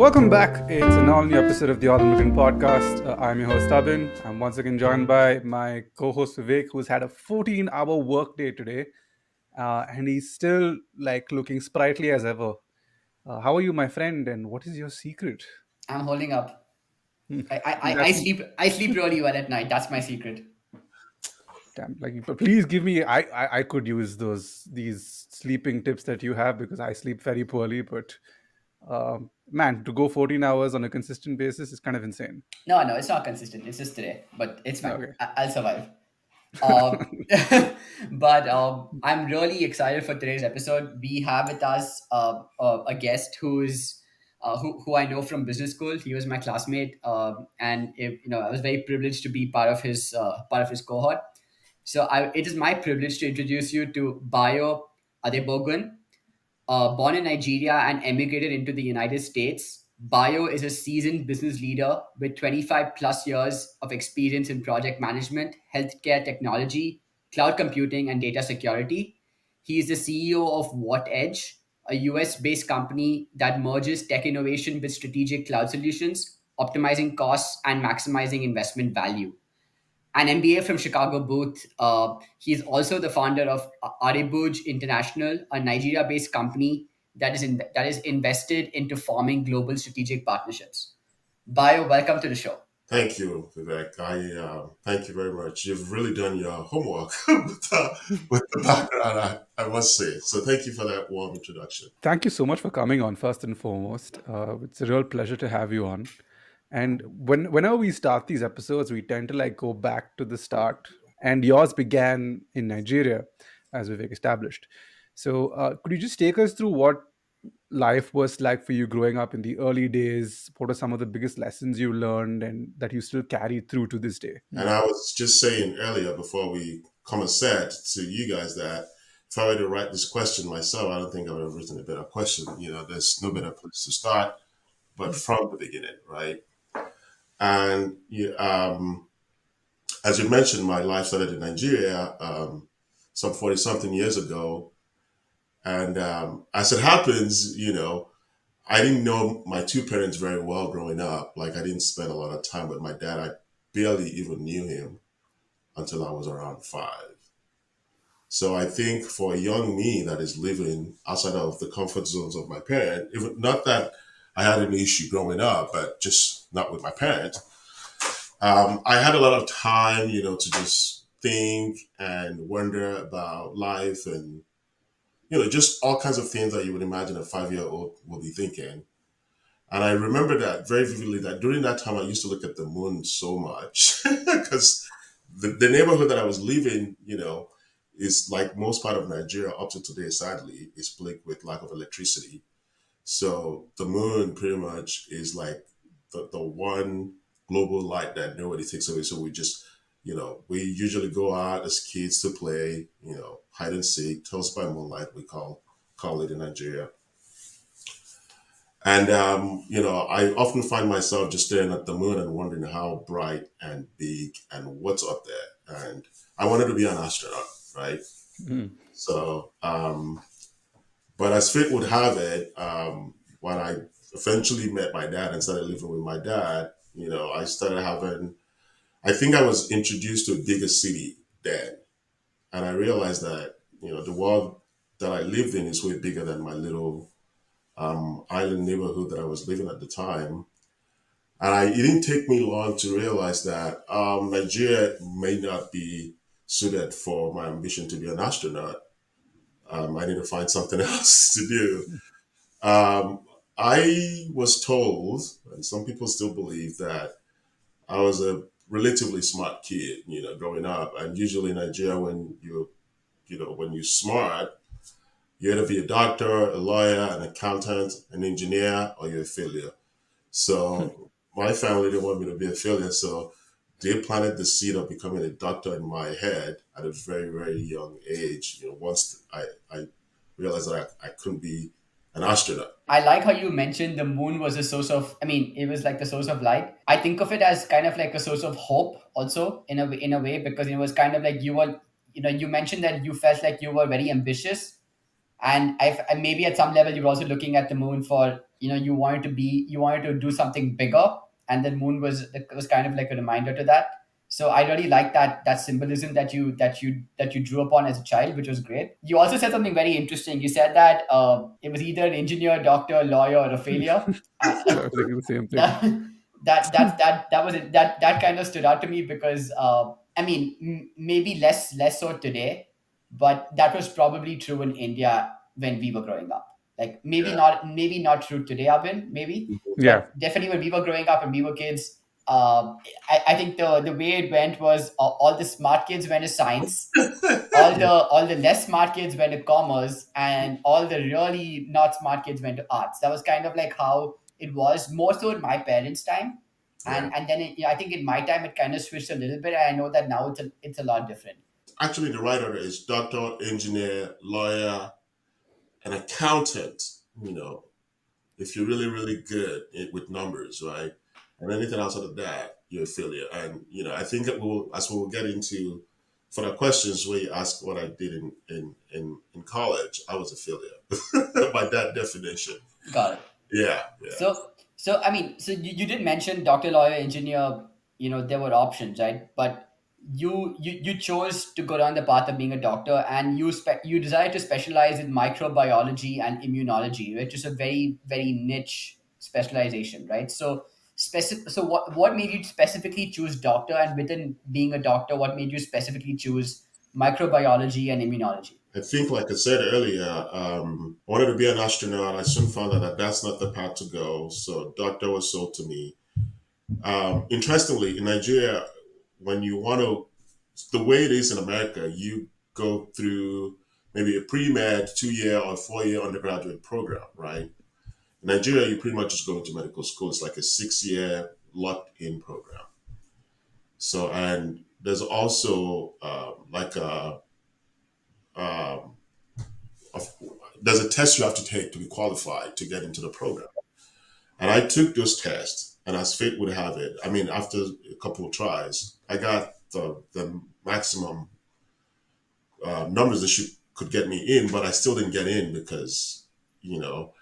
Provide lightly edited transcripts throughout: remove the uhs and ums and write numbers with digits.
Welcome back. It's an all new episode of the All Immigrant Podcast. I'm your host, Abin. I'm once again joined by my co host, Vivek, who's had a 14-hour work day today. And he's still looking sprightly as ever. How are you, my friend? And what is your secret? I'm holding up. I That's sleep really well at night. That's my secret. damn. Please give me. I could use these sleeping tips that you have because I sleep very poorly. But man, to go 14 hours on a consistent basis is kind of insane. No, it's not consistent. It's just today, but it's fine. Okay. I'll survive. Um, but I'm really excited for today's episode. We have with us a guest who I know from business school. He was my classmate, and I was very privileged to be part of his cohort. So it is my privilege to introduce you to Bayo Adebogun. Born in Nigeria and emigrated into the United States, Bayo is a seasoned business leader with 25 plus years of experience in project management, healthcare technology, cloud computing, and data security. He is the CEO of VortEdge, a US based company that merges tech innovation with strategic cloud solutions, optimizing costs and maximizing investment value. An MBA from Chicago Booth. He's also the founder of Arebuj International, a Nigeria-based company that is invested into forming global strategic partnerships. Bayo, welcome to the show. Thank you, Vivek. Thank you very much. You've really done your homework with the background, I must say. So thank you for that warm introduction. Thank you so much for coming on, first and foremost. It's a real pleasure to have you on. And whenever we start these episodes, we tend to go back to the start. And yours began in Nigeria, as Vivek established. So could you just take us through what life was like for you growing up in the early days? What are some of the biggest lessons you learned and that you still carry through to this day? And I was just saying earlier before we come and said to you guys that if I were to write this question myself, I don't think I would have written a better question. There's no better place to start but from the beginning, right? And as you mentioned, my life started in Nigeria some 40 something years ago. And as it happens, I didn't know my two parents very well growing up. Like, I didn't spend a lot of time with my dad. I barely even knew him until I was around 5. So I think for a young me that is living outside of the comfort zones of my parent, even not that I had an issue growing up, but just not with my parents, I had a lot of time, to just think and wonder about life and just all kinds of things that you would imagine a 5-year-old will be thinking. And I remember that very vividly that during that time, I used to look at the moon so much because the neighborhood that I was living, is like most part of Nigeria up to today, sadly, is plagued with lack of electricity. So the moon pretty much is like the one global light that nobody takes away. So we usually go out as kids to play, hide and seek, Tales by Moonlight, we call it in Nigeria. And, I often find myself just staring at the moon and wondering how bright and big and what's up there. And I wanted to be an astronaut, right? Mm. So, but as fate would have it, when I eventually met my dad and started living with my dad, I started having, I think I was introduced to a bigger city then. And I realized that, the world that I lived in is way bigger than my little island neighborhood that I was living at the time. And it didn't take me long to realize that Nigeria may not be suited for my ambition to be an astronaut. I need to find something else to do. I was told, and some people still believe, that I was a relatively smart kid, growing up. And usually in Nigeria, when you're smart, you either be a doctor, a lawyer, an accountant, an engineer, or you're a failure. So my family didn't want me to be a failure. So they planted the seed of becoming a doctor in my head at a very, very young age. Once I realized that I couldn't be an astronaut. I like how you mentioned the moon was a source of, it was like the source of light. I think of it as kind of like a source of hope also in a way, because it was kind of like you mentioned that you felt like you were very ambitious And maybe at some level you're also looking at the moon for, you wanted to do something bigger, and the moon was kind of like a reminder to that. So I really like that symbolism that you drew upon as a child, which was great. You also said something very interesting. You said that it was either an engineer, doctor, lawyer, or a failure. I was thinking the same thing. that that was it. That kind of stood out to me because I mean, maybe less so today, but that was probably true in India when we were growing up. Like Yeah. maybe not true today, Abin, maybe, Yeah. but definitely when we were growing up and we were kids. I think the way it went was all the smart kids went to science, all the less smart kids went to commerce, and all the really not smart kids went to arts. That was kind of like how it was, more so in my parents' time. Yeah. And then I think in my time it kind of switched a little bit, and I know that now it's a lot different. Actually, the right order is doctor, engineer, lawyer, and accountant. You know, if you're really, really good with numbers, right? And anything outside of that, you're a failure. And I think that as we'll get into further questions where you ask what I did in college, I was a failure by that definition. Got it. Yeah, yeah. So I mean, so you did mention doctor, lawyer, engineer. There were options, right? But you chose to go down the path of being a doctor, and you decided to specialize in microbiology and immunology, which is a very very niche specialization, right? So what made you specifically choose doctor, and within being a doctor, what made you specifically choose microbiology and immunology? I think, like I said earlier, I wanted to be an astronaut. I soon found out that that's not the path to go. So, doctor was sold to me. Interestingly, in Nigeria, when you want to, the way it is in America, you go through maybe a pre med 2 year or 4 year undergraduate program, right? In Nigeria, you pretty much just go into medical school. It's like a 6 year locked in program. So, and there's also um, a, there's a test you have to take to be qualified to get into the program. And I took those tests, and as fate would have it, I mean, after a couple of tries, I got the maximum numbers that could get me in, but I still didn't get in because, you know,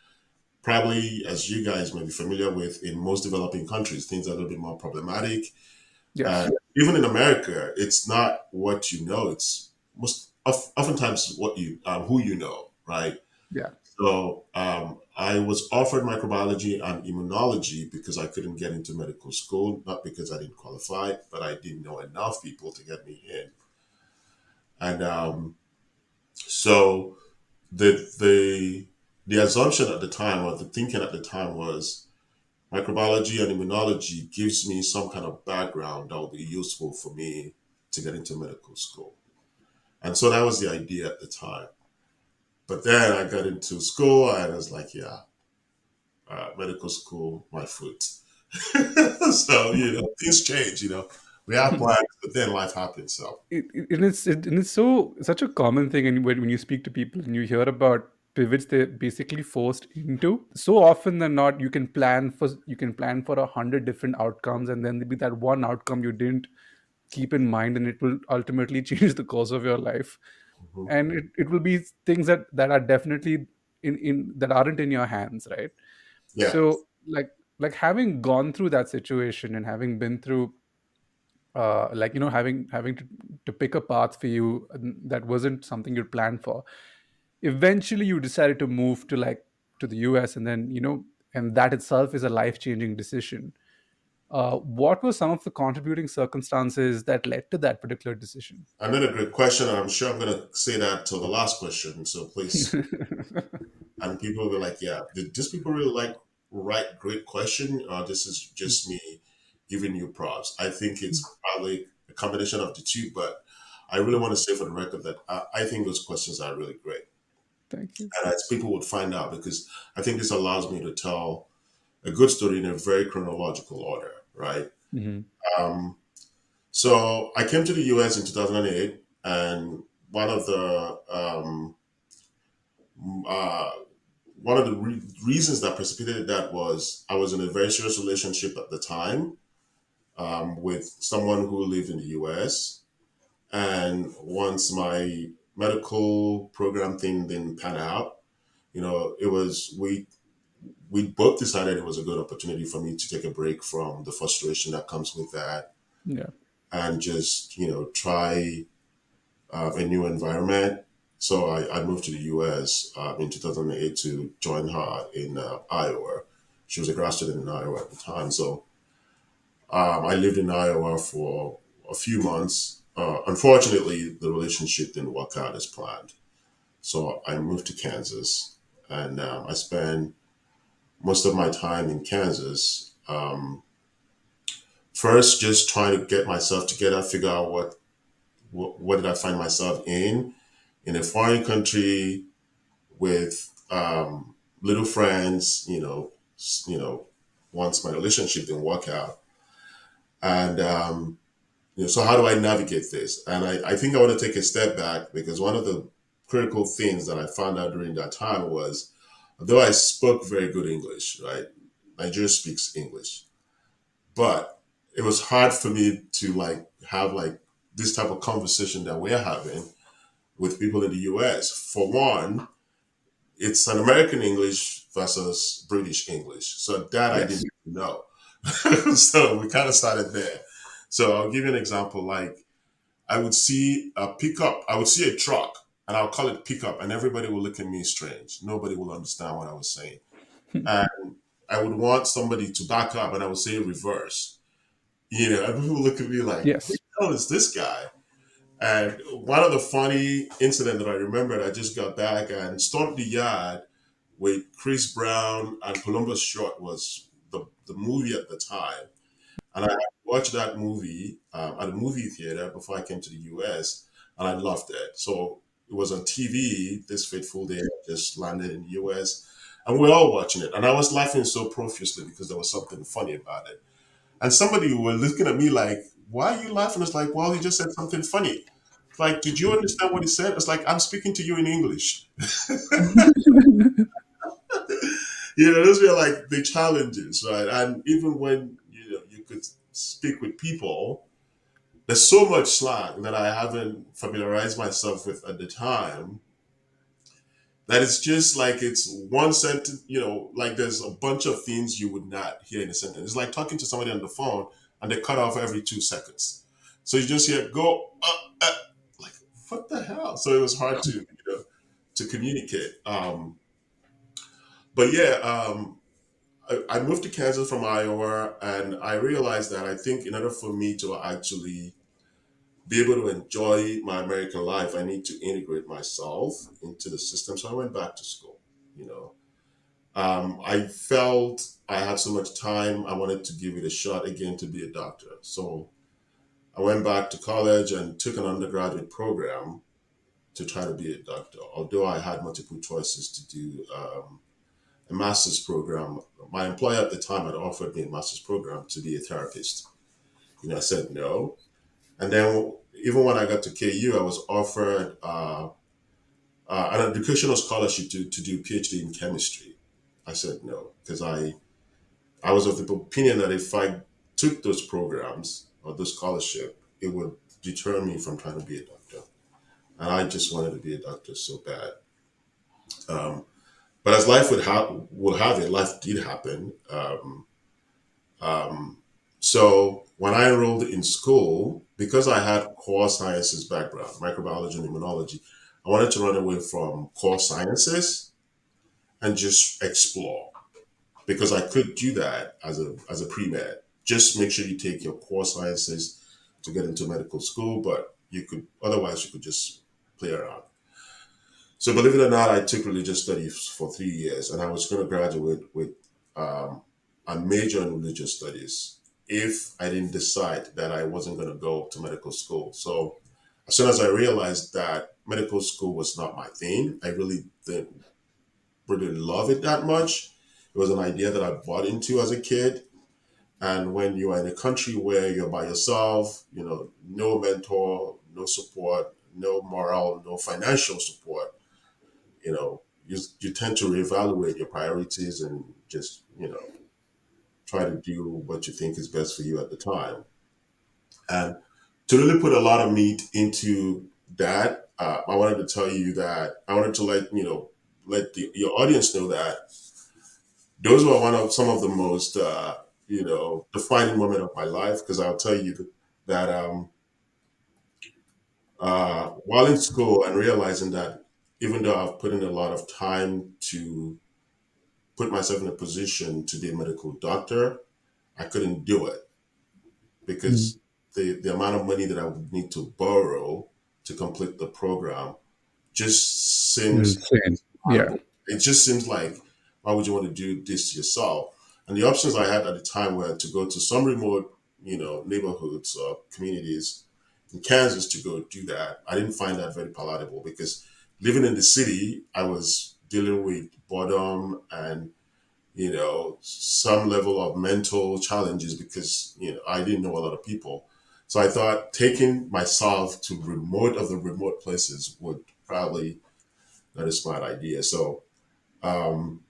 probably as you guys may be familiar with, in most developing countries, things are a little bit more problematic. Yes. And even in America, it's not what you know; it's oftentimes what who you know, right? Yeah. So I was offered microbiology and immunology because I couldn't get into medical school, not because I didn't qualify, but I didn't know enough people to get me in. And so the assumption at the time, or the thinking at the time, was microbiology and immunology gives me some kind of background that will be useful for me to get into medical school. And so that was the idea at the time. But then I got into school and I was like, yeah, medical school, my foot. So, things change, We have plans, but then life happens. So, And it's so such a common thing, and when you speak to people and you hear about pivots they're basically forced into, so often than not you can plan for 100 different outcomes, and then there'll be that one outcome you didn't keep in mind, and it will ultimately change the course of your life. mhm. And it will be things that are definitely in that aren't in your hands, right? Yeah. So like having gone through that situation and having been through having to pick a path for you that wasn't something you'd planned for. Eventually you decided to move to the US, and then and that itself is a life-changing decision. What were some of the contributing circumstances that led to that particular decision? Another great question. And I'm sure I'm going to say that till the last question. So please, and people will be like, yeah, did these people really write great question? Or this is just me giving you props? I think it's probably a combination of the two, but I really want to say for the record that I think those questions are really great. Thank you. And as people would find out, because I think this allows me to tell a good story in a very chronological order, right? Hmm. Um, so I came to the US in 2008, and one of the uh, reasons that precipitated that was I was in a very serious relationship at the time with someone who lived in the US. And once my medical program thing didn't pan out. It was we both decided it was a good opportunity for me to take a break from the frustration that comes with that Yeah. and just try a new environment. So I moved to the U.S. In 2008 to join her in Iowa. She was a grad student in Iowa at the time. So I lived in Iowa for a few months. Unfortunately, the relationship didn't work out as planned. So I moved to Kansas, and I spent most of my time in Kansas. First, just trying to get myself together, figure out what did I find myself in a foreign country with little friends. Once my relationship didn't work out, and so how do I navigate this? And I think I want to take a step back because one of the critical things that I found out during that time was, although I spoke very good English, right? Nigeria speaks English, but it was hard for me to have this type of conversation that we're having with people in the US. For one, it's an American English versus British English. So that I Yes. didn't know. So we kind of started there. So I'll give you an example. Like I would see a pickup, I would see a truck, and I'll call it pickup, and everybody will look at me strange. Nobody will understand what I was saying. And I would want somebody to back up, and I would say reverse. And people look at me like, who the Yes. hell is this guy? And one of the funny incident that I remembered, I just got back and stormed the yard with Chris Brown and Columbus Short was the movie at the time. And I watched that movie at a movie theater before I came to the US, and I loved it. So it was on TV this fateful day. I just landed in the US, and we're all watching it. And I was laughing so profusely because there was something funny about it. And somebody was looking at me like, why are you laughing? It's like, well, he just said something funny. It's like, did you understand what he said? It's like, I'm speaking to you in English. Those were like the challenges, right? And even when, you could speak with people, there's so much slang that I haven't familiarized myself with at the time that it's just like it's one sentence, like there's a bunch of things you would not hear in a sentence. It's like talking to somebody on the phone and they cut off every 2 seconds. So you just hear go, like, what the hell? So it was hard to communicate. But yeah, I moved to Kansas from Iowa, and I realized that I think in order for me to actually be able to enjoy my American life, I need to integrate myself into the system. So I went back to school. You know, I felt I had so much time. I wanted to give it a shot again to be a doctor. So I went back to college and took an undergraduate program to try to be a doctor. Although I had multiple choices to do a master's program, my employer at the time had offered me a master's program to be a therapist. I said no. And then even when I got to KU, I was offered an educational scholarship to do a PhD in chemistry. I said no because I was of the opinion that if I took those programs or the scholarship, it would deter me from trying to be a doctor. And I just wanted to be a doctor so bad. Um, but as life would have it, life did happen. So when I enrolled in school, because I had core sciences background, microbiology and immunology, I wanted to run away from core sciences and just explore because I could do that as a pre-med. Just make sure you take your core sciences to get into medical school, but you could just play around. So believe it or not, I took religious studies for 3 years, and I was going to graduate with um, a major in religious studies if I didn't decide that I wasn't going to go to medical school. So as soon as I realized that medical school was not my thing, I really didn't really love it that much. It was an idea that I bought into as a kid. And when you are in a country where you're by yourself, no mentor, no support, no moral, no financial support, you tend to reevaluate your priorities and just, try to do what you think is best for you at the time. And to really put a lot of meat into that, I wanted to tell you that I wanted to let your audience know that those were some of the most defining moment of my life, because I'll tell you that while in school and realizing that even though I've put in a lot of time to put myself in a position to be a medical doctor, I couldn't do it Mm. because the amount of money that I would need to borrow to complete the program just seems Insane. Yeah. horrible. It just seems like, why would you want to do this yourself? And the options I had at the time were to go to some remote, neighborhoods or communities in Kansas to go do that. I didn't find that very palatable because living in the city, I was dealing with boredom and some level of mental challenges because I didn't know a lot of people. So I thought taking myself to remote of the remote places would probably not a smart idea. Um,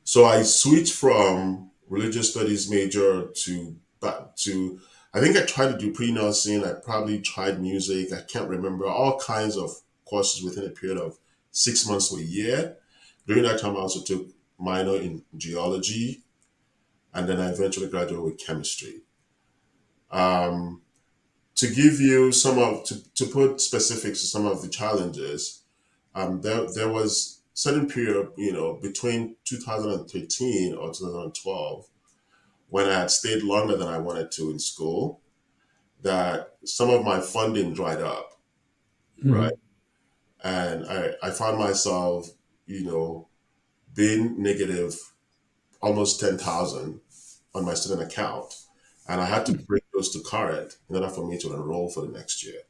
so I switched from religious studies major to back to. I think I tried to do pre-nursing. I probably tried music. I can't remember all kinds of courses within a period of 6 months to a year. During that time, I also took minor in geology, and then I eventually graduated with chemistry. Um, to give you to put specifics to some of the challenges, there was certain period, between 2013 or 2012, when I had stayed longer than I wanted to in school, that some of my funding dried up, right? Mhm. And I found myself, being negative almost 10,000 on my student account. And I had to bring those to current in order for me to enroll for the next year.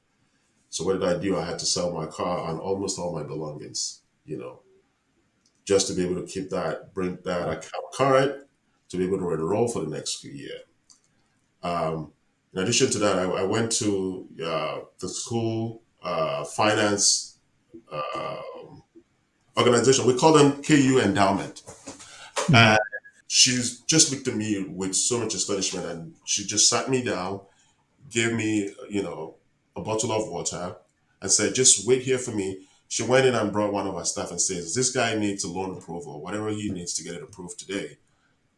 So what did I do? I had to sell my car and almost all my belongings, just to be able to bring that account current, to be able to enroll for the next few years. In addition to that, I went to the school finance organization. We call them KU Endowment. Mhm. And she's just looked at me with so much astonishment, and she just sat me down, gave me, a bottle of water, and said, "Just wait here for me." She went in and brought one of our staff and says, "This guy needs a loan approval. Whatever he needs to get it approved today,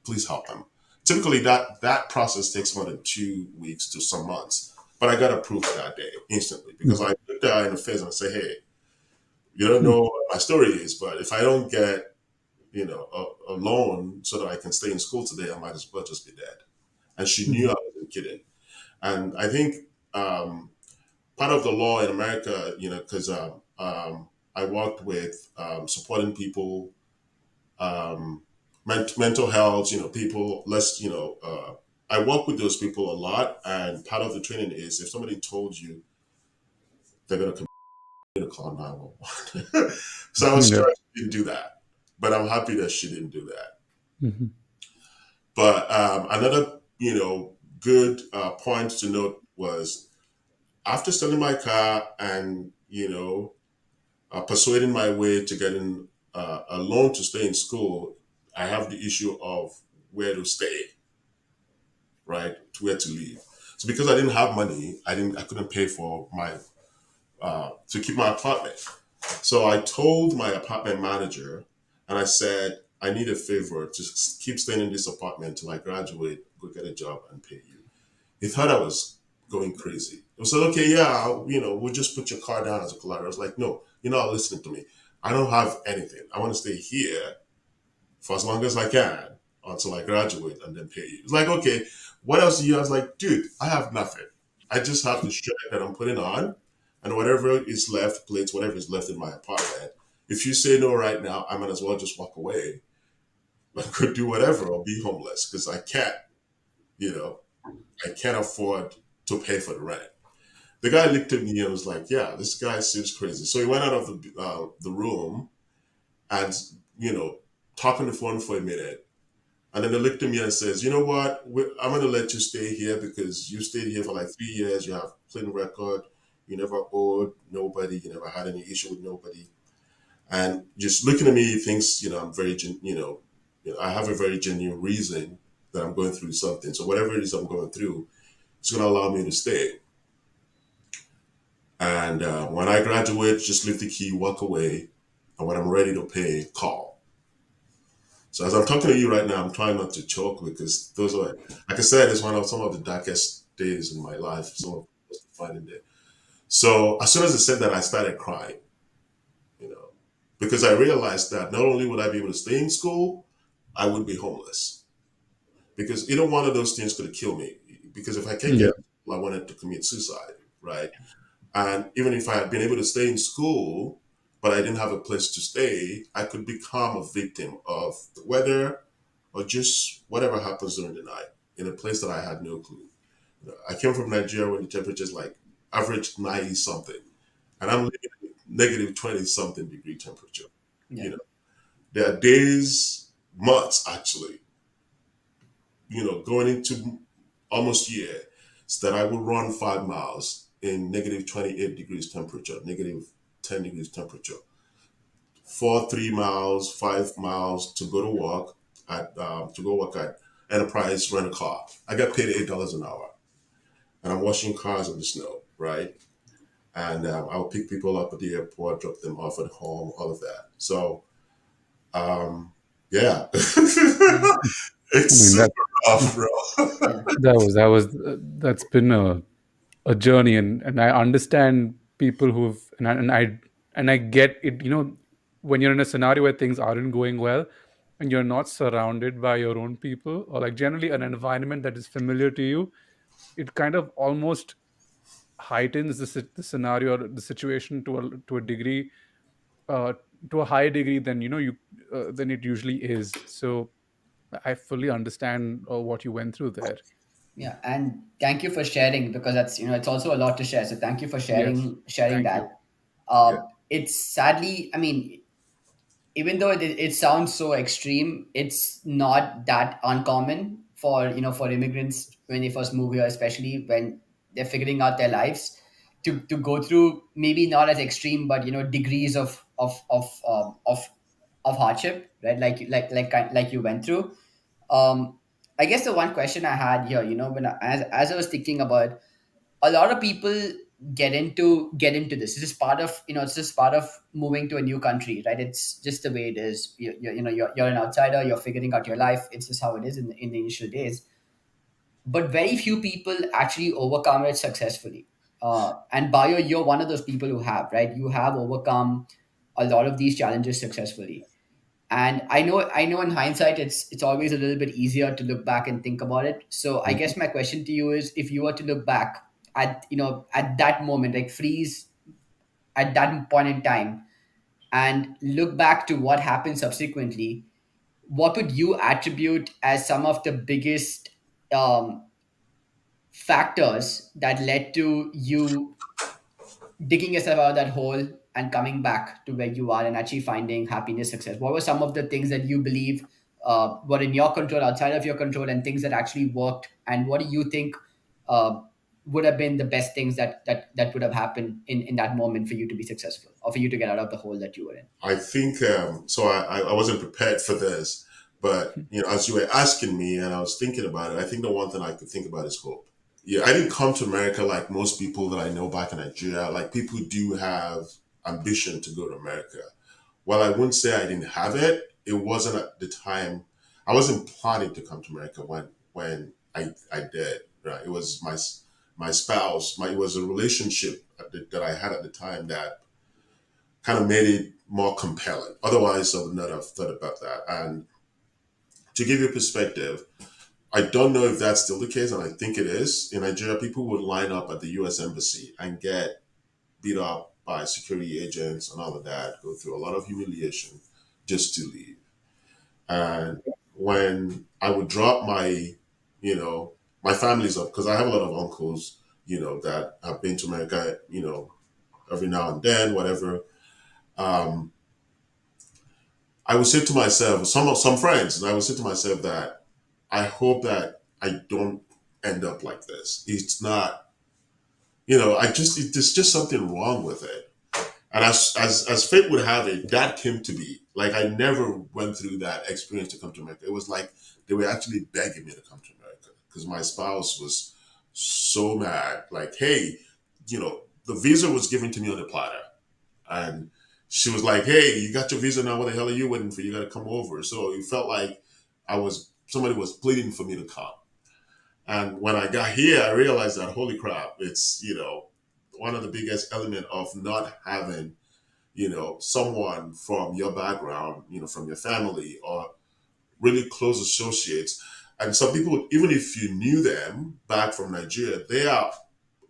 please help him." Typically, that process takes more than 2 weeks to some months, but I got approved that day instantly because I looked at her in the face and said, "Hey, you don't know what my story is, but if I don't get a loan so that I can stay in school today, I might as well just be dead." And she knew Mhm. I wasn't kidding. And I think part of the law in America, because I worked with supporting people, mental health, people less, I work with those people a lot. And part of the training is if somebody told you they're going to call 911. So I was Yeah. sure she didn't do that, but I'm happy that she didn't do that. Mhm. But another, good point to note was after selling my car and, persuading my way to getting a loan to stay in school, I have the issue of where to stay, right? Where to live. So because I didn't have money, I couldn't pay for my to keep my apartment. So I told my apartment manager, and I said, "I need a favor to keep staying in this apartment till I graduate, go get a job, and pay you." He thought I was going crazy. I said, "Okay, yeah, we'll just put your car down as a collateral." I was like, "No, you're not listening to me. I don't have anything. I want to stay here for as long as I can until I graduate and then pay you." It's like, "Okay, what else do you?" I was like, "Dude, I have nothing. I just have the shirt that I'm putting on and whatever is left, plates, whatever is left in my apartment. If you say no right now, I might as well just walk away. I could do whatever or be homeless because you know, I can't afford to pay for the rent." The guy looked at me and was like, "Yeah, this guy seems crazy." So he went out of the room and, you know, talked on the phone for a minute. And then they looked at me and says, "You know what? I'm going to let you stay here because you stayed here for like 3 years. You have clean record. You never owed nobody. You never had any issue with nobody." And just looking at me, he thinks, I'm very, I have a very genuine reason that I'm going through something. So whatever it is I'm going through, it's going to allow me to stay. And when I graduate, just leave the key, walk away, and when I'm ready to pay, call. So as I'm talking to you right now, I'm trying not to choke because those are, like I said, it's one of some of the darkest days in my life. Some of the most defining days. So as soon as I said that, I started crying, you know, because I realized that not only would I be able to stay in school, I would be homeless because either one of those things could have killed me. Because if I can't Yeah. get, I wanted to commit suicide, right? And even if I had been able to stay in school, but I didn't have a place to stay, I could become a victim of the weather or just whatever happens during the night in a place that I had no clue. I came from Nigeria when the temperature is like average 90 something, and I'm living in negative 20 something degree temperature. Yeah. You know, there are days, months actually, going into almost year, so that I would run 5 miles in negative 28 degrees temperature, negative 10 degrees temperature, 3 miles, 5 miles to go to work at Enterprise Rent a Car. I got paid $8 an hour, and I'm washing cars in the snow, right? And I'll pick people up at the airport, drop them off at home, all of that. So, yeah, I it's mean super that rough, bro. Yeah. that's been a journey, and I understand people and I get it. When you're in a scenario where things aren't going well, and you're not surrounded by your own people, or like generally an environment that is familiar to you, it kind of almost heightens the scenario or the situation to a degree, uh, to a higher degree than than it usually is. So I fully understand what you went through there. Yeah, and thank you for sharing because that's it's also a lot to share. So thank you for Yes, sharing thank you. that. Yeah, It's sadly, I mean, even though it sounds so extreme, it's not that uncommon for for immigrants when they first move here, especially when they're figuring out their lives, to go through maybe not as extreme, but degrees of hardship, right? Like you went through. Um, I guess the one question I had here, as I was thinking about, a lot of people get into this. It's just part of it's just part of moving to a new country, right? It's just the way it is. You're an outsider. You're figuring out your life. It's just how it is in the initial days. But very few people actually overcome it successfully. And Bayo, you're one of those people who have, right? You have overcome a lot of these challenges successfully. And I know in hindsight it's always a little bit easier to look back and think about it. So I Mhm. guess my question to you is, if you were to look back at that moment, like freeze at that point in time, and look back to what happened subsequently, what would you attribute as some of the biggest um, factors that led to you digging yourself out of that hole and coming back to where you are and actually finding happiness, success? What were some of the things that you believe were in your control, outside of your control, and things that actually worked? And what do you think uh, would have been the best things that would have happened in that moment for you to be successful, or for you to get out of the hole that you were in? I think so. I wasn't prepared for this, but as you were asking me and I was thinking about it, I think the one thing I could think about is hope. Yeah, I didn't come to America like most people that I know back in Nigeria. Like people do have ambition to go to America. While I wouldn't say I didn't have it, it wasn't at the time. I wasn't planning to come to America when I did. Right, it was my spouse. It was a relationship that I had at the time that kind of made it more compelling. Otherwise, I would not have thought about that. And to give you perspective, I don't know if that's still the case, and I think it is. In Nigeria, people would line up at the US Embassy and get beat up by security agents and all of that, go through a lot of humiliation just to leave. And when I would drop you know, my family's up, because I have a lot of uncles, that have been to America, every now and then, whatever. Um, I would say to myself, some friends, and I would say to myself that I hope that I don't end up like this. It's not, there's just something wrong with it. And as fate would have it, that came to be. Like I never went through that experience to come to America. It was like they were actually begging me to come to America because my spouse was so mad. Like, hey, the visa was given to me on a platter, and she was like, "Hey, you got your visa now. What the hell are you waiting for? You got to come over." So it felt like somebody was pleading for me to come. And when I got here, I realized that holy crap, it's one of the biggest element of not having someone from your background, from your family or really close associates. And some people, even if you knew them back from Nigeria, they are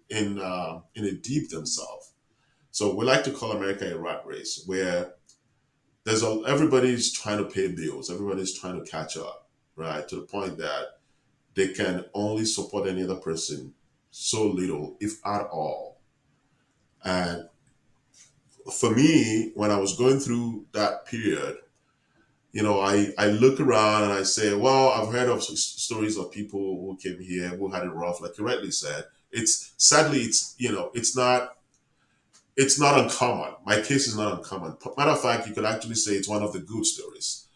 in a deep themselves. So we like to call America a rat race, where everybody's trying to pay bills, everybody's trying to catch up, right? To the point that they can only support any other person so little, if at all. And for me, when I was going through that period, I look around and I say, well, I've heard of stories of people who came here who had it rough, like you rightly said. It's sadly, it's not uncommon. My case is not uncommon. Matter of fact, you could actually say it's one of the good stories,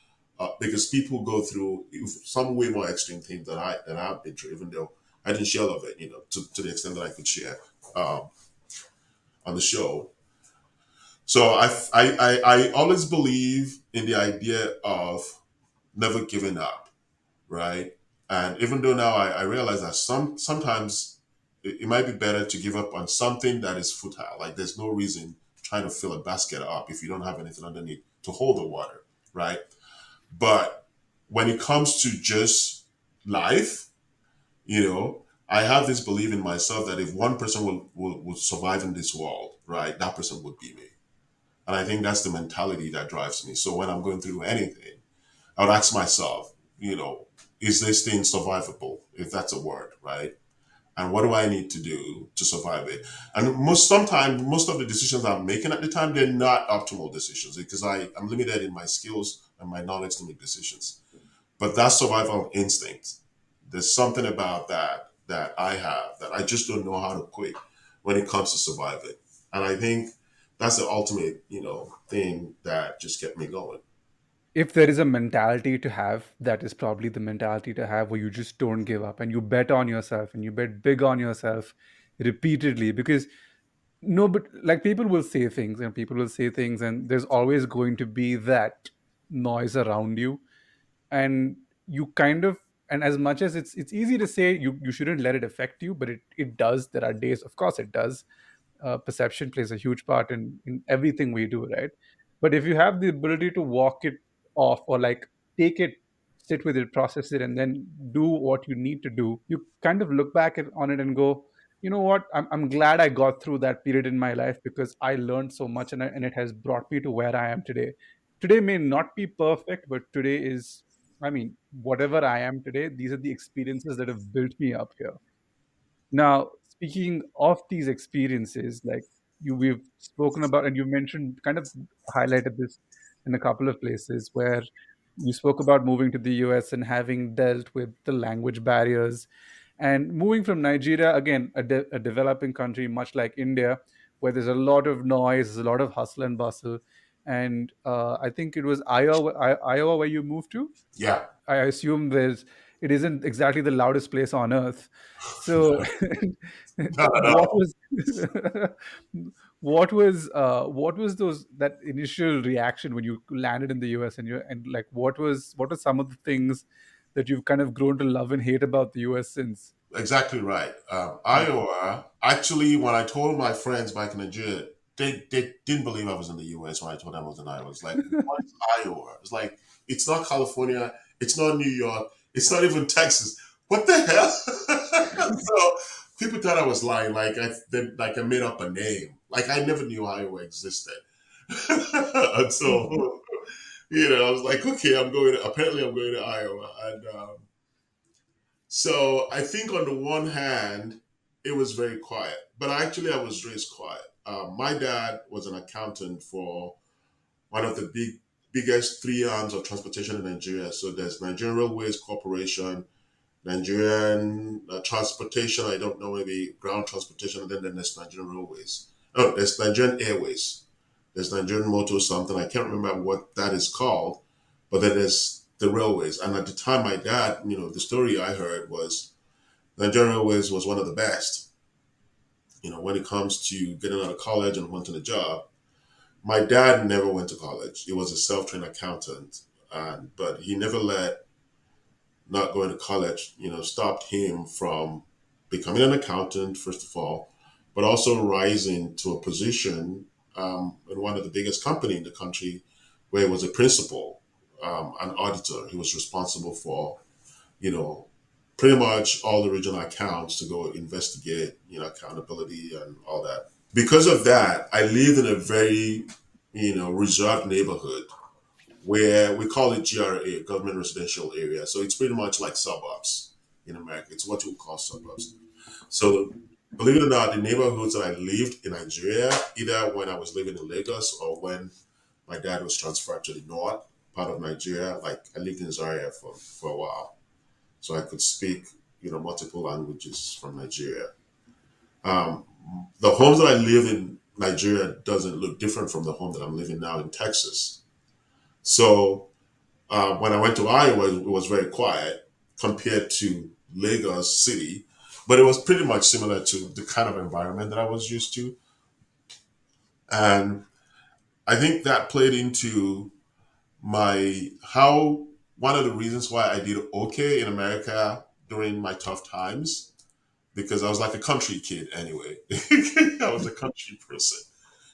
because people go through some way more extreme things that I've been through, even though I didn't share all of it, to the extent that I could share um, on the show. So I always believe in the idea of never giving up, right? And even though now I realize that sometimes it might be better to give up on something that is futile. Like there's no reason trying to fill a basket up if you don't have anything underneath to hold the water, right? But when it comes to just life, I have this belief in myself that if one person will survive in this world, right, that person would be me. And I think that's the mentality that drives me. So when I'm going through anything, I would ask myself, is this thing survivable, if that's a word, right? And what do I need to do to survive it? And sometimes most of the decisions I'm making at the time, they're not optimal decisions because I'm limited in my skills and my knowledge to make decisions. But that survival instinct, there's something about that I have that I just don't know how to quit when it comes to surviving. And I think that's the ultimate, thing that just kept me going. If there is a mentality to have, that is probably the mentality to have, where you just don't give up and you bet on yourself and you bet big on yourself repeatedly. Because no, but like people will say things and people will say things, and there's always going to be that noise around you. And you kind of, and as much as it's easy to say you shouldn't let it affect you, but it does. There are days, of course it does. Perception plays a huge part in everything we do, right? But if you have the ability to walk it off, or like take it, sit with it, process it, and then do what you need to do, you kind of look back on it and go, you know what, I'm glad I got through that period in my life, because I learned so much, and it has brought me to where I am today. Today may not be perfect, but today is, I mean, whatever I am today, these are the experiences that have built me up here. Now, speaking of these experiences, like we've spoken about, and you mentioned, kind of highlighted this in a couple of places, where you spoke about moving to the US and having dealt with the language barriers, and moving from Nigeria, again, a developing country, much like India, where there's a lot of noise, there's a lot of hustle and bustle. And I think it was Iowa where you moved to. Yeah. I assume it isn't exactly the loudest place on earth. So, Not at what all. was what was those that initial reaction when you landed in the US, and like what are some of the things that you've kind of grown to love and hate about the US since? Exactly right. Mm. Iowa, actually, when I told my friends back in Nigeria, they didn't believe I was in the US when I told them I was in Iowa. It's like, what is Iowa? It's like, it's not California, it's not New York, it's not even Texas. What the hell? So people thought I was lying, like I made up a name. Like I never knew Iowa existed. And so, I was like, okay, apparently I'm going to Iowa. And so I think on the one hand, it was very quiet, but actually I was raised quiet. My dad was an accountant for one of the biggest three arms of transportation in Nigeria. So there's Nigerian Railways Corporation, Nigerian Transportation, I don't know, maybe ground transportation, and then there's Nigerian Railways. Oh, there's Nigerian Airways. There's Nigerian Motor something. I can't remember what that is called, but then there's the railways. And at the time, my dad, the story I heard was Nigerian Railways was one of the best. when it comes to getting out of college and wanting a job, my dad never went to college. He was a self-trained accountant, and but he never let not going to college, stopped him from becoming an accountant, first of all, but also rising to a position in one of the biggest company in the country where he was a principal, an auditor. He was responsible for, you know, pretty much all the regional accounts to go investigate, accountability and all that. Because of that, I lived in a very, reserved neighborhood where we call it GRA, government residential area. So it's pretty much like suburbs in America. It's what you call suburbs. So believe it or not, the neighborhoods that I lived in Nigeria, either when I was living in Lagos or when my dad was transferred to the north part of Nigeria, like I lived in Zaria for a while. So I could speak, multiple languages from Nigeria. Um, the homes that I live in Nigeria doesn't look different from the home that I'm living now in Texas. So when I went to Iowa, it was very quiet compared to Lagos City, but it was pretty much similar to the kind of environment that I was used to. And I think that played into my how one of the reasons why I did okay in America during my tough times because I was like a country kid anyway. I was a country person.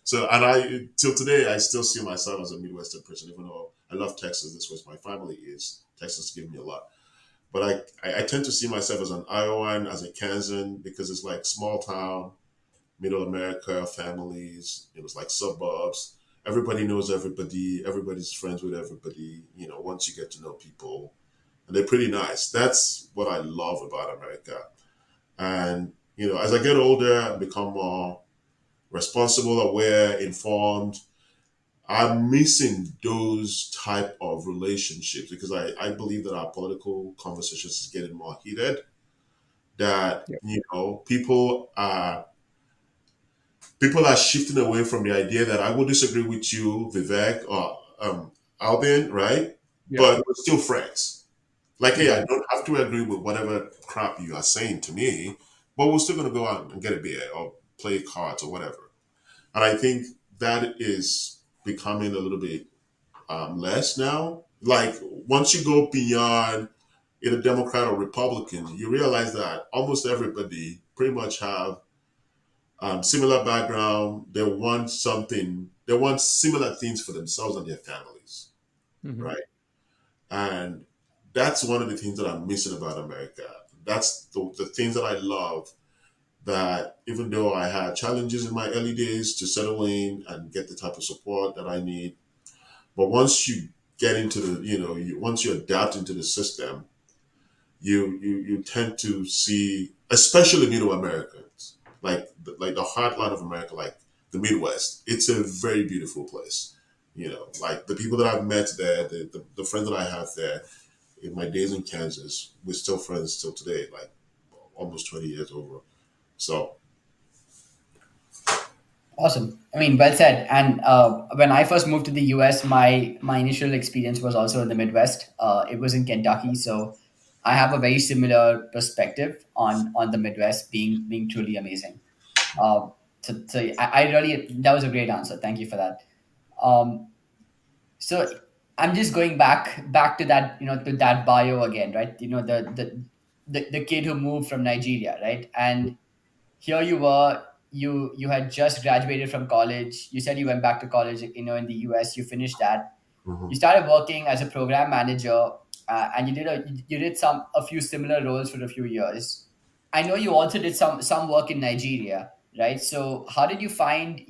So, and I till today I still see myself as a Midwestern person, even though I love Texas. This was my family is. Texas gave me a lot, but I tend to see myself as an Iowan, as a Kansan, because it's like small town, middle America, families. It was like suburbs. Everybody knows everybody. Everybody's friends with everybody. Once you get to know people, and they're pretty nice. That's what I love about America. And as I get older and become more responsible, aware, informed, I'm missing those type of relationships because I believe that our political conversations is getting more heated. That Yeah. people are shifting away from the idea that I will disagree with you, Vivek or Albin, right? Yeah. But we're still friends. Like, hey, I Yeah. don't have to agree with whatever crap you are saying to me, but we're still gonna go out and get a beer or play cards or whatever. And I think that is becoming a little bit less now. Like once you go beyond a Democrat or Republican, you realize that almost everybody pretty much have similar background. They want something. They want similar things for themselves and their families, Hmm. right? And that's one of the things that I'm missing about America. That's the things that I love. That even though I had challenges in my early days to settle in and get the type of support that I need, but once you get into once you adapt into the system, you tend to see, especially Middle Americans, like the heartland of America, like the Midwest. It's a very beautiful place. Like the people that I've met there, the friends that I have there in my days in Kansas, we're still friends still today, like almost 20 years over. So Awesome. I mean, well said. And when I first moved to the US, my initial experience was also in the Midwest. It was in Kentucky, so I have a very similar perspective on the Midwest being truly amazing. So I really that was a great answer. Thank you for that. Um, so I'm just going back to that to that bio again, right? The kid who moved from Nigeria, right? And here you were, you had just graduated from college. You said you went back to college, in the US. You finished that. mhm. You started working as a program manager, and you did a few similar roles for a few years. I know you also did some work in Nigeria, right? So how did you find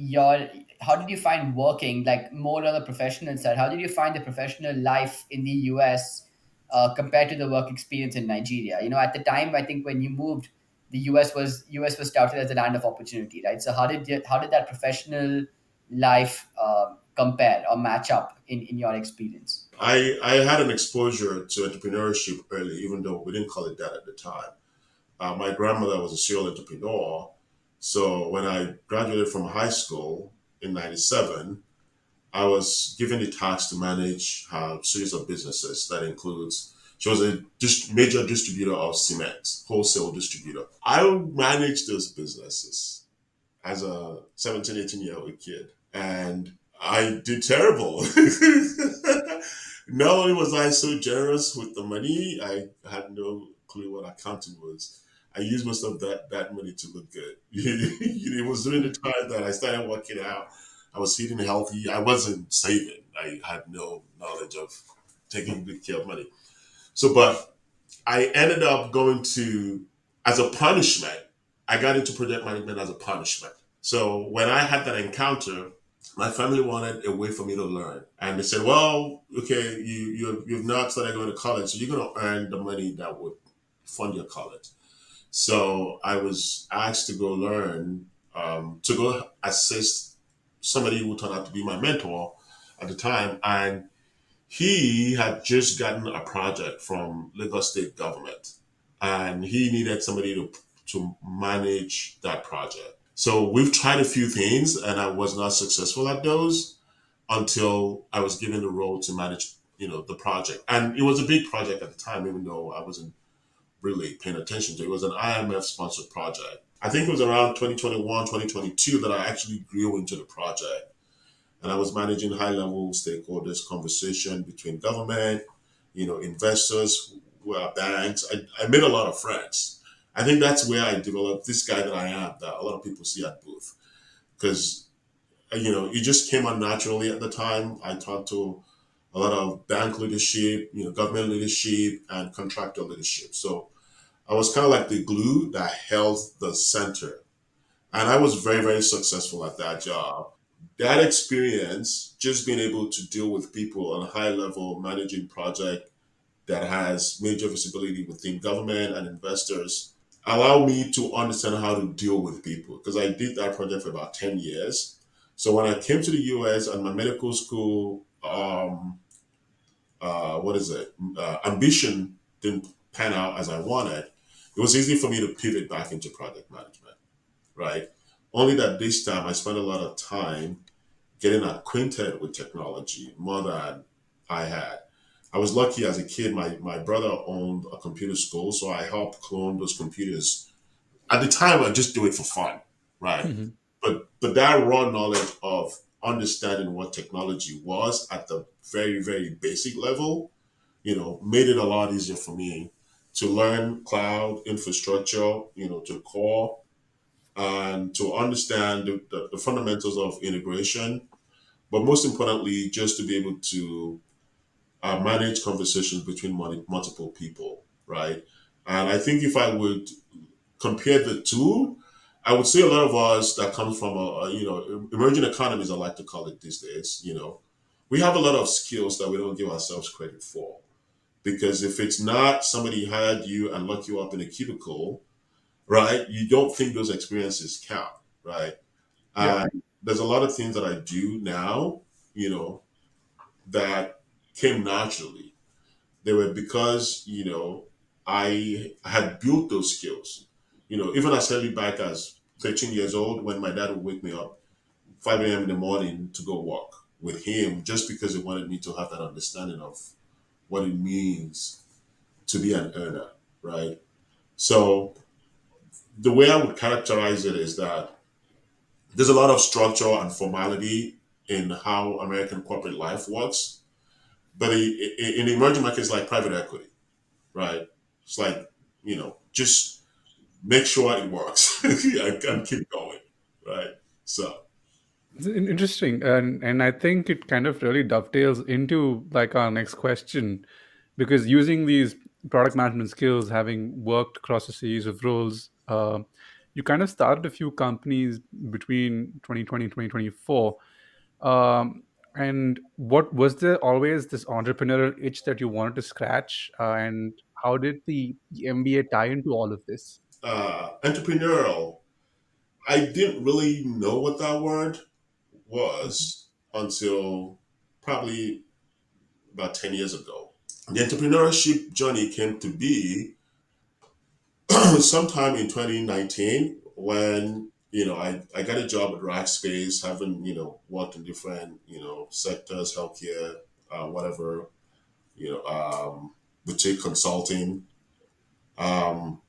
working like more on the professional side? How did you find the professional life in the US compared to the work experience in Nigeria? At the time, I think when you moved, the US was touted as a land of opportunity, right? So how did that professional life compare or match up in your experience? I had an exposure to entrepreneurship early, even though we didn't call it that at the time. My grandmother was a serial entrepreneur. So when I graduated from high school in 97, I was given the task to manage a series of businesses that includes, she was a major distributor of cement, wholesale distributor. I managed those businesses. as a 17, 18-year-old kid. And I did terrible. Not only was I so generous with the money, I had no clue what accounting was. I used most of that money to look good. It was during the time that I started working out. I was eating healthy. I wasn't saving. I had no knowledge of taking good care of money. So, but I ended up going to, as a punishment, I got into project management as a punishment. So when I had that encounter, my family wanted a way for me to learn. And they said, well, okay, you've not started going to college, so you're going to earn the money that would fund your college. So I was asked to go learn, to go assist somebody who turned out to be my mentor at the time. And he had just gotten a project from Lagos State government, and he needed somebody to manage that project. So we've tried a few things, and I was not successful at those until I was given the role to manage, the project. And it was a big project at the time, even though I wasn't really paying attention to it. It was an IMF sponsored project. I think it was around 2021, 2022 that I actually grew into the project. And I was managing high level stakeholders conversation between government, investors, banks. I made a lot of friends. I think that's where I developed this guy that I am, that a lot of people see at Booth. Because, it just came on naturally at the time. I talked to a lot of bank leadership, government leadership, and contractor leadership. So I was kind of like the glue that held the center. And I was very, very successful at that job. That experience, just being able to deal with people on a high level, managing project that has major visibility within government and investors, allow me to understand how to deal with people, because I did that project for about 10 years. So when I came to the US and my medical school, ambition didn't pan out as I wanted, it was easy for me to pivot back into project management, right? Only that this time I spent a lot of time getting acquainted with technology more than I had. I was lucky as a kid, my brother owned a computer school, so I helped clone those computers. At the time, I just do it for fun, right? Mhm. But that raw knowledge of understanding what technology was at the very, very basic level, made it a lot easier for me to learn cloud infrastructure, to core and to understand the fundamentals of integration, but most importantly, just to be able to manage conversations between multiple people, right? And I think if I would compare the two, I would say a lot of us that comes from emerging economies, I like to call it these days, we have a lot of skills that we don't give ourselves credit for. Because if it's not somebody hired you and locked you up in a cubicle, right, you don't think those experiences count, right? Yeah. And there's a lot of things that I do now, that came naturally. They were because, I had built those skills. Even as early back as 13 years old, when my dad would wake me up 5 a.m. in the morning to go walk with him, just because he wanted me to have that understanding of what it means to be an earner, right? So the way I would characterize it is that there's a lot of structure and formality in how American corporate life works. But in emerging markets like private equity, right? It's like, just make sure it works and keep going, right? So, It's interesting, and I think it kind of really dovetails into like our next question, because using these product management skills, having worked across a series of roles, you kind of started a few companies between 2020 and 2024. And what was there always this entrepreneurial itch that you wanted to scratch? And how did the MBA tie into all of this? entrepreneurial, I didn't really know what that word was until probably about 10 years ago. The entrepreneurship journey came to be sometime in 2019 when I got a job at Rackspace, having worked in different sectors, healthcare, whatever, boutique consulting, um,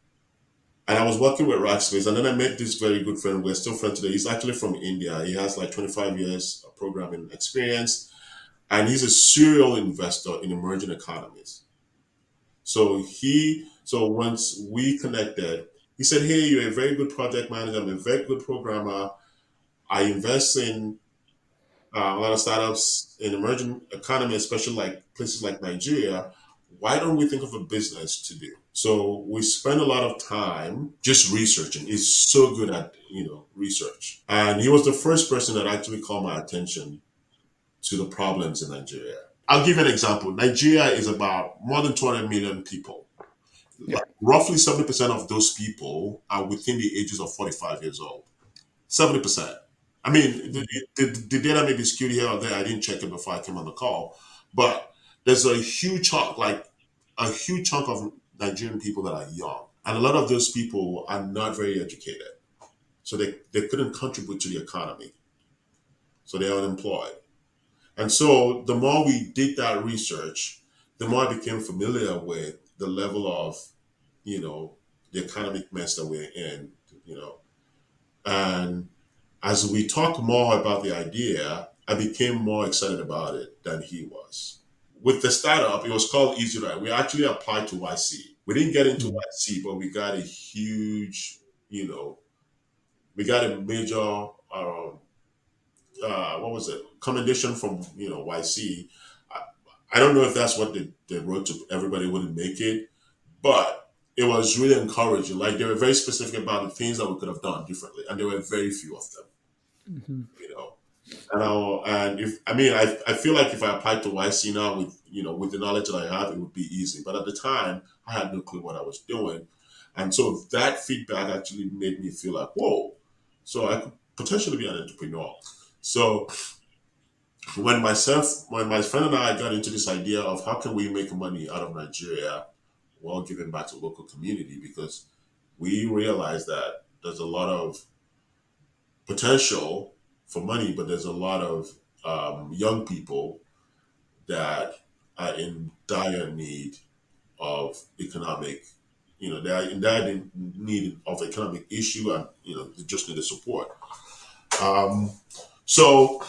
And I was working with Rackspace, and then I met this very good friend. We're still friends today. He's actually from India. He has like 25 years of programming experience, and he's a serial investor in emerging economies. So once we connected, he said, "Hey, you're a very good project manager. I'm a very good programmer. I invest in a lot of startups in emerging economy, especially like places like Nigeria. Why don't we think of a business to do?" So we spend a lot of time just researching. He's so good at research, and he was the first person that actually called my attention to the problems in Nigeria. I'll give you an example. Nigeria is about more than 200 million people. Yeah. Like, roughly 70% of those people are within the ages of 45 years old. 70%. I mean, the data may be skewed here or there. I didn't check it before I came on the call, but there's a huge chunk, like a huge chunk of Nigerian people that are young, and a lot of those people are not very educated, so they couldn't contribute to the economy, so they're unemployed. And so the more we did that research, the more I became familiar with the level of you know the economic mess that we're in, you know, and as we talk more about the idea, I became more excited about it than he was. With the startup, it was called Easy Ride. We actually applied to YC. We didn't get into Mm. YC, but we got a huge, we got a major, what was it, commendation from, YC. I, I don't know if that's what they wrote to everybody wouldn't make it, but it was really encouraging. Like they were very specific about the things that we could have done differently, and there were very few of them. Mhm. You know, and if I mean I feel like if I applied to YC now with with the knowledge that I have, it would be easy. But at the time, I had no clue what I was doing, and so that feedback actually made me feel like, whoa, so I could potentially be an entrepreneur. So when my friend and I got into this idea of how can we make money out of Nigeria while giving back to local community, because we realized that there's a lot of potential for money, but there's a lot of young people that are in dire need of economic, they are in dire need of economic issue, and they just need the support. Um, so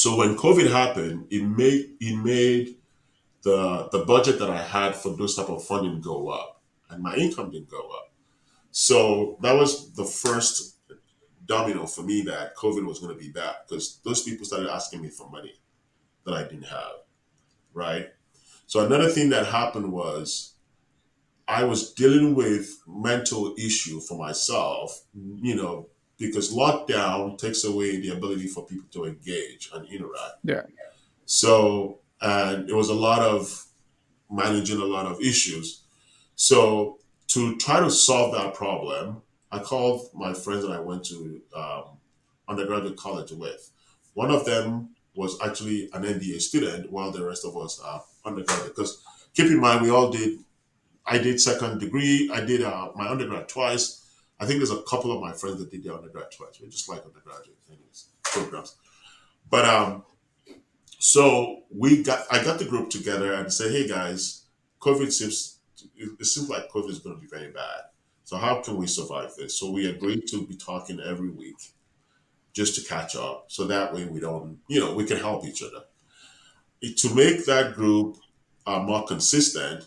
so when COVID happened, it made the budget that I had for those type of funding go up, and my income didn't go up. So that was the first domino for me that COVID was going to be bad, because those people started asking me for money that I didn't have, right? So another thing that happened was I was dealing with mental issue for myself, because lockdown takes away the ability for people to engage and interact. Yeah. So, and it was a lot of managing a lot of issues. So to try to solve that problem, I called my friends that I went to undergraduate college with. One of them was actually an MBA student, while the rest of us are undergraduate. Because keep in mind, we all did. I did second degree. I did my undergrad twice. I think there's a couple of my friends that did their undergrad twice. We're just like undergraduate things, programs. But so I got the group together and said, "Hey guys, COVID seems it seems like COVID is going to be very bad. So how can we survive this?" So we agreed to be talking every week just to catch up, so that way we don't, we can help each other. To make that group more consistent,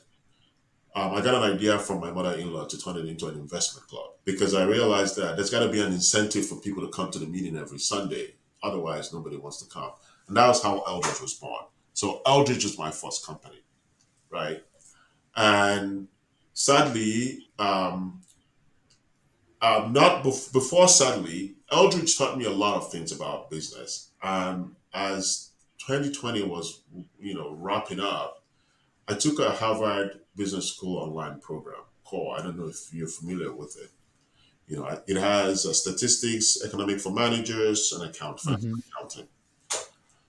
I got an idea from my mother-in-law to turn it into an investment club, because I realized that there's got to be an incentive for people to come to the meeting every Sunday. Otherwise, nobody wants to come. And that was how Eldridge was born. So Eldridge is my first company, right? And sadly, before sadly, Eldridge taught me a lot of things about business. And as 2020 was, wrapping up, I took a Harvard Business School online program, core. I don't know if you're familiar with it. It has statistics, economic for managers, and Hmm. accounting.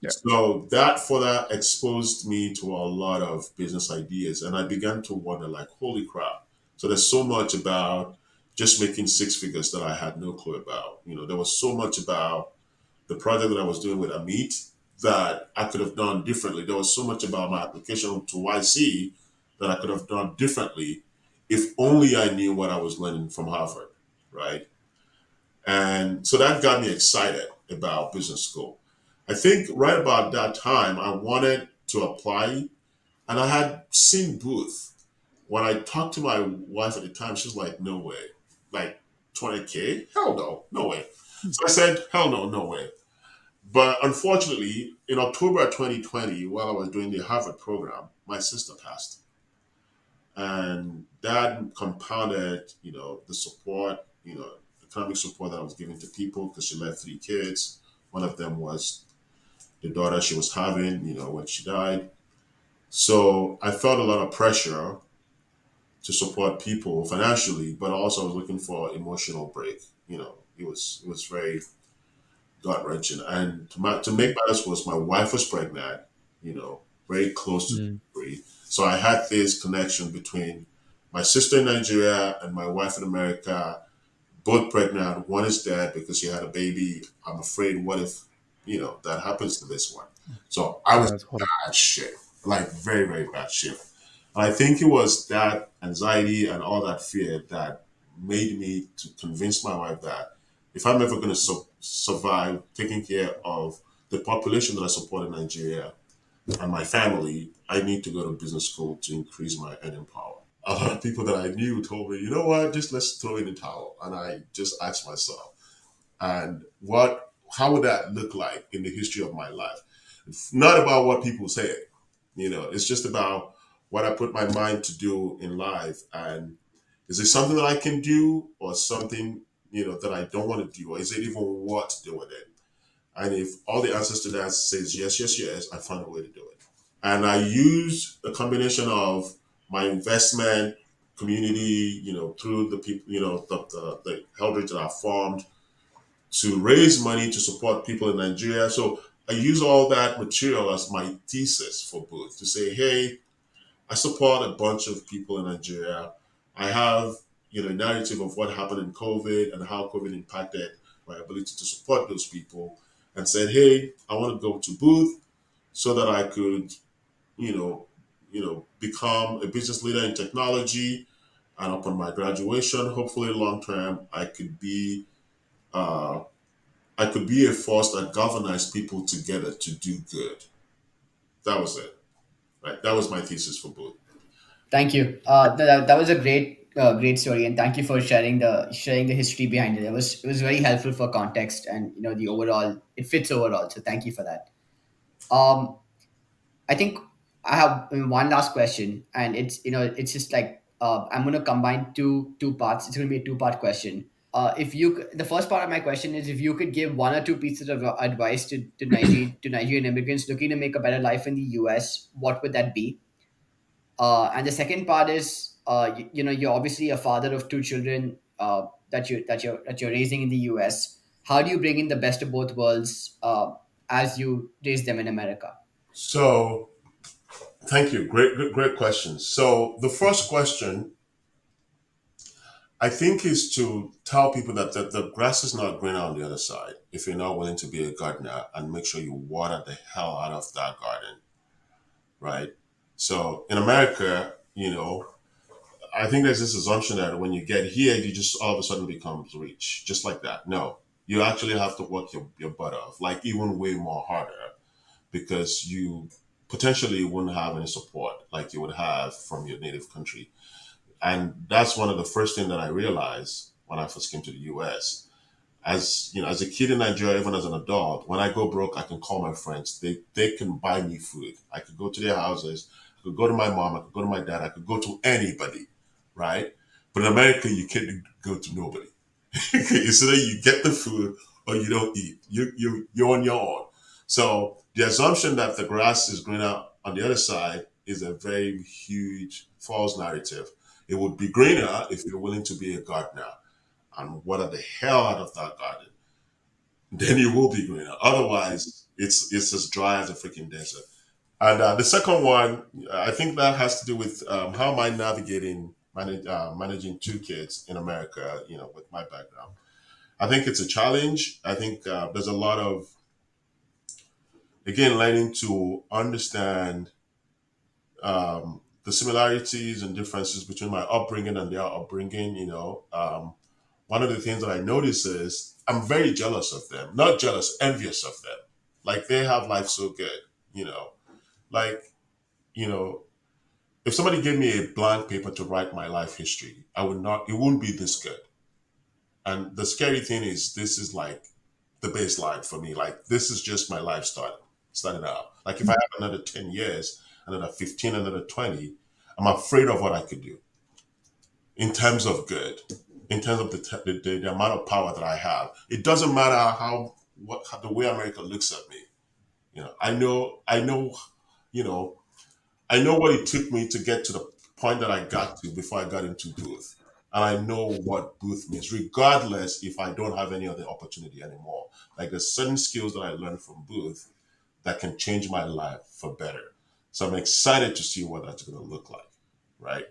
Yeah. So that further exposed me to a lot of business ideas, and I began to wonder, like, holy crap! So there's so much about just making six figures that I had no clue about. There was so much about the project that I was doing with Amit that I could have done differently. There was so much about my application to YC that I could have done differently if only I knew what I was learning from Harvard, right? And so that got me excited about business school. I think right about that time, I wanted to apply, and I had seen Booth. When I talked to my wife at the time, she was like, no way. Like 20K? Hell no, no way. So I said, hell no, no way. But unfortunately, in October 2020, while I was doing the Harvard program, my sister passed. And that compounded, the support, economic support that I was giving to people because she left three kids. One of them was the daughter she was having, when she died. So I felt a lot of pressure to support people financially, but also I was looking for emotional break. It was very gut wrenching. And to make matters worse, my wife was pregnant, very close to Mm. delivery. So I had this connection between my sister in Nigeria and my wife in America, both pregnant. One is dead because she had a baby. I'm afraid, what if, that happens to this one? So I was That's horrible. bad shit, like very, very bad shit. And I think it was that anxiety and all that fear that made me to convince my wife that if I'm ever going to survive taking care of the population that I support in Nigeria and my family, I need to go to business school to increase my earning power. A lot of people that I knew told me, you know what, just let's throw in the towel. And I just asked myself, and how would that look like in the history of my life? It's not about what people say, it's just about what I put my mind to do in life. And is it something that I can do or something, that I don't want to do? Or is it even worth to do with it? And if all the answers to that says yes, yes, yes, I find a way to do it. And I use a combination of my investment community, through the people, the Eldridge that I formed to raise money to support people in Nigeria. So I use all that material as my thesis for both to say, hey, I support a bunch of people in Nigeria. I have, a narrative of what happened in COVID and how COVID impacted my ability to support those people, and said, hey, I want to go to Booth so that I could, you know, become a business leader in technology. And upon my graduation, hopefully long term, uh, I could be a force that galvanized people together to do good. That was it. Right. That was my thesis for Booth. Thank you. That was a great story, and thank you for sharing the history behind it. It was very helpful for context, and the overall it fits overall. So thank you for that. Um, I think I have one last question, and it's just like I'm going to combine two parts. It's going to be a two-part question. The first part of my question is, if you could give one or two pieces of advice to Nigerian immigrants looking to make a better life in the US, what would that be? And the second part is, you're obviously a father of two children that you're raising in the US. How do you bring in the best of both worlds as you raise them in America? So thank you. Great, great, great questions. So the first question I think is to tell people that the grass is not greener on the other side if you're not willing to be a gardener and make sure you water the hell out of that garden, right? So in America, I think there's this assumption that when you get here, you just all of a sudden becomes rich, just like that. No, you actually have to work your butt off, like even way more harder, because you potentially wouldn't have any support like you would have from your native country. And that's one of the first things that I realized when I first came to the US. As a kid in Nigeria, even as an adult, when I go broke, I can call my friends. They can buy me food. I could go to their houses. I could go to my mom. I could go to my dad. I could go to anybody, right? But in America, you can't go to nobody. It's either you get the food or you don't eat. You're on your own. So the assumption that the grass is greener on the other side is a very huge false narrative. It would be greener if you're willing to be a gardener and water the hell out of that garden. Then it will be greener. Otherwise, it's as dry as a freaking desert. And the second one, I think that has to do with how am I navigating managing two kids in America, with my background. I think it's a challenge. I think there's a lot of, again, learning to understand the similarities and differences between my upbringing and their upbringing, one of the things that I notice is I'm very jealous of them. Not jealous, envious of them. Like they have life so good, you know. Like, you know, if somebody gave me a blank paper to write my life history, I would not, it wouldn't be this good. And the scary thing is this is like the baseline for me. Like this is just my life starting out. Like if I have another 10 years, another 15, another 20, I'm afraid of what I could do in terms of good, in terms of the amount of power that I have. It doesn't matter how the way America looks at me. I know, you know, I know what it took me to get to the point that I got to before I got into Booth. And I know what Booth means, regardless if I don't have any other opportunity anymore. Like there's certain skills that I learned from Booth that can change my life for better. So I'm excited to see what that's going to look like, right?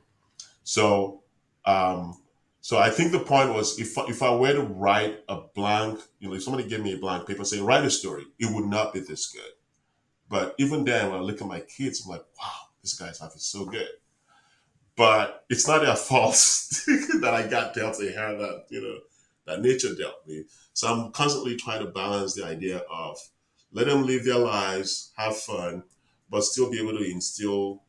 So, um, so I think the point was if I were to write a blank, if somebody gave me a blank paper saying write a story, it would not be this good. But even then, when I look at my kids, I'm like, wow, this guy's life is so good. But it's not their fault that I got dealt a hand that that nature dealt me. So I'm constantly trying to balance the idea of let them live their lives, have fun, but still be able to instill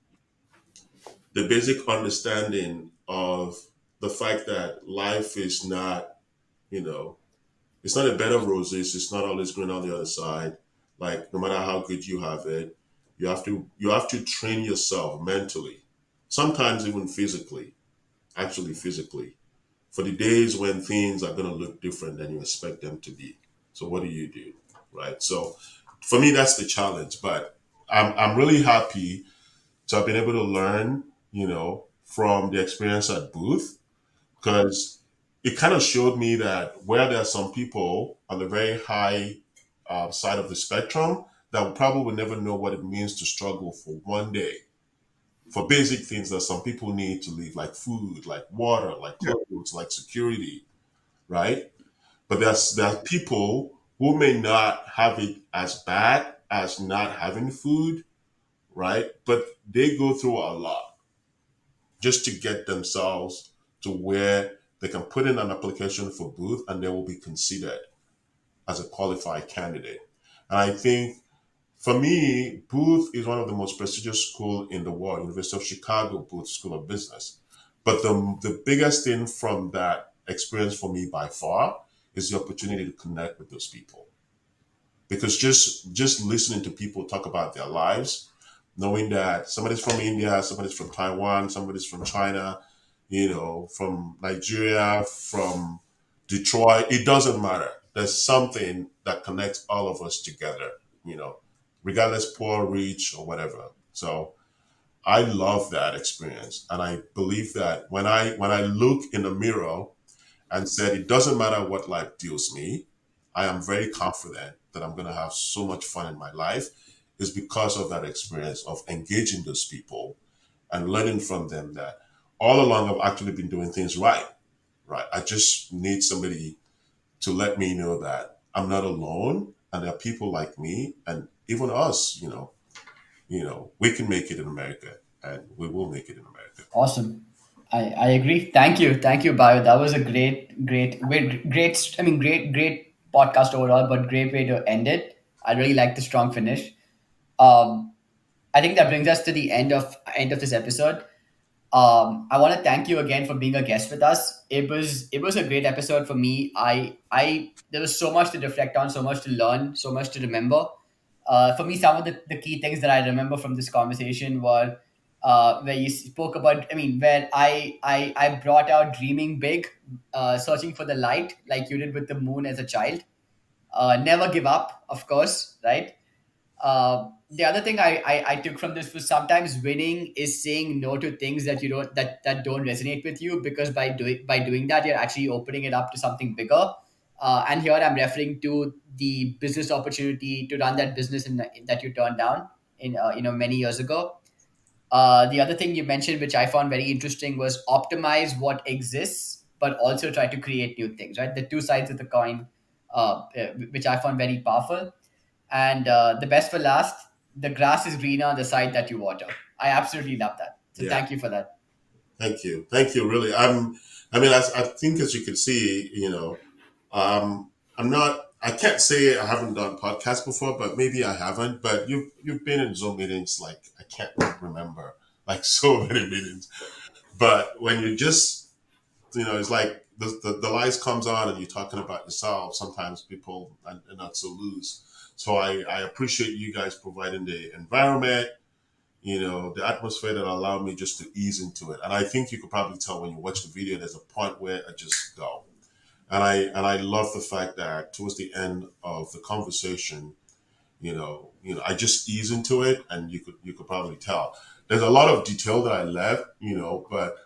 the basic understanding of the fact that life is not, you know, it's not a bed of roses. It's not always green on the other side. Like no matter how good you have it, you have to train yourself mentally, sometimes even physically, actually physically, for the days when things are gonna look different than you expect them to be. So what do you do, right? So for me, that's the challenge. But I'm really happy to have been able to learn, from the experience at Booth because it kind of showed me that where there are some people on the very high side of the spectrum that will probably never know what it means to struggle for one day for basic things that some people need to live, like food, like water, like Yeah. clothes, like security, right? But there are people who may not have it as bad as not having food, right? But they go through a lot just to get themselves to where they can put in an application for Booth and they will be considered as a qualified candidate. And I think for me, Booth is one of the most prestigious schools in the world, University of Chicago Booth School of Business. But the biggest thing from that experience for me by far is the opportunity to connect with those people. Because just listening to people talk about their lives, knowing that somebody's from India, somebody's from Taiwan, somebody's from China, from Nigeria, from Detroit, it doesn't matter. There's something that connects all of us together, you know, regardless poor, rich, or whatever. So I love that experience. And I believe that when I look in the mirror and said it doesn't matter what life deals me, I am very confident that I'm gonna have so much fun in my life is because of that experience of engaging those people and learning from them that all along I've actually been doing things right. Right. I just need somebody to let me know that I'm not alone and there are people like me and even us, we can make it in America and we will make it in America. Awesome. I agree. Thank you, Bayo. That was a great. I mean, great podcast overall, but great way to end it. I really like the strong finish. Um, I think that brings us to the end of this episode. I want to thank you again for being a guest with us. It was a great episode for me. I there was so much to reflect on, so much to learn, so much to remember. For me, some of the key things that I remember from this conversation were where you spoke about. I mean, where I brought out dreaming big, searching for the light, like you did with the moon as a child. Never give up, of course, right? The other thing I took from this was sometimes winning is saying no to things that you don't that don't resonate with you because by doing that you're actually opening it up to something bigger. And here I'm referring to the business opportunity to run that business that you turned down in many years ago. The other thing you mentioned, which I found very interesting, was optimize what exists, but also try to create new things. Right, the two sides of the coin, which I found very powerful. And the best for last, the grass is greener on the side that you water. I absolutely love that. So Yeah. thank you for that. Thank you. Thank you. Really. I mean, I think as you can see, I'm not, I can't say I haven't done podcasts before, but maybe I haven't, but you've been in Zoom meetings, like, I can't remember, like, so many meetings. But when you just, it's like the lights comes on and you're talking about yourself. Sometimes people are not so loose. So I appreciate you guys providing the environment, the atmosphere that allowed me just to ease into it. And I think you could probably tell when you watch the video, there's a point where I just go. And I love the fact that towards the end of the conversation, I just ease into it, and you could probably tell. There's a lot of detail that I left, but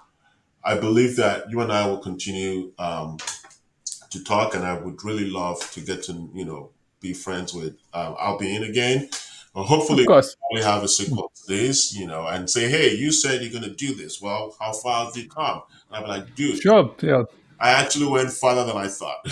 I believe that you and I will continue to talk, and I would really love to get to be friends with Albin again. Of Hopefully, course. we have a sequel to this, and say, hey, you said you're going to do this. Well, how far have you come? And I'd be like, dude, Sure. Yeah. I actually went farther than I thought.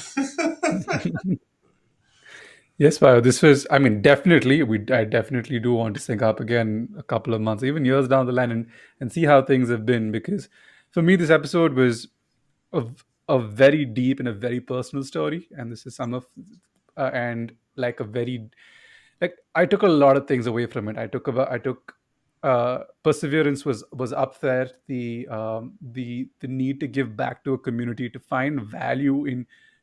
Yes, Bayo. This was, I mean, definitely, I definitely do want to sync up again a couple of months, even years down the line, and see how things have been. Because for me, this episode was a very deep and a very personal story, and this is some of, and like a very, like I took a lot of things away from it. I took perseverance was up there. The need to give back to a community, to find value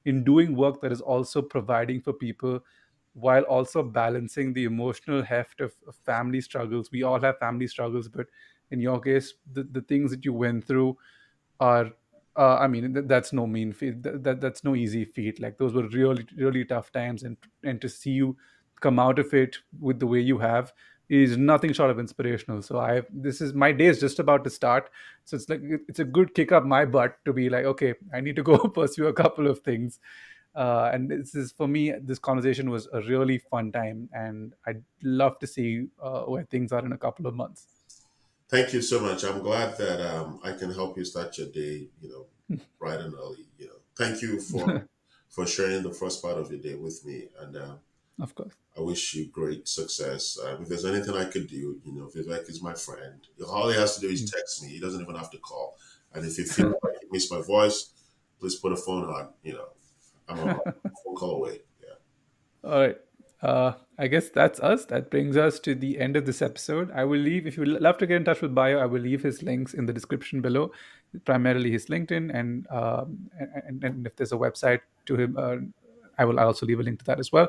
in doing work that is also providing for people, while also balancing the emotional heft of family struggles. We all have family struggles, but in your case, the things that you went through are, I mean, that's no mean feat. That's no easy feat. Like those were really really tough times, and to see you come out of it with the way you have is nothing short of inspirational. So I this is my day is just about to start. So it's like it's a good kick up my butt to be like, okay, I need to go pursue a couple of things. And this is, for me, this conversation was a really fun time, and I'd love to see where things are in a couple of months. Thank you so much. I'm glad that I can help you start your day, bright and early. Thank you for sharing the first part of your day with me, and Of course. I wish you great success. If there's anything I could do, Vivek is my friend. All he has to do is text me. He doesn't even have to call. And if you feel like you miss my voice, please put a phone on. I'm a phone call away. Yeah. All right. I guess that's us. That brings us to the end of this episode. I will leave, if you would love to get in touch with Bio, I will leave his links in the description below, primarily his LinkedIn, and if there's a website to him, I'll also leave a link to that as well.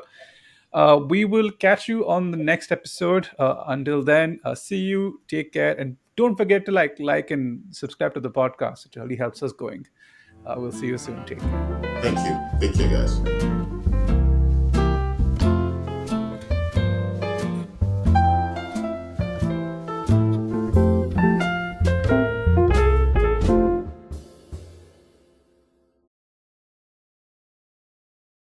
We will catch you on the next episode. Until then, see you, take care, and don't forget to like, and subscribe to the podcast. It really helps us going. We'll see you soon. Take care. Thank you. Take care, guys.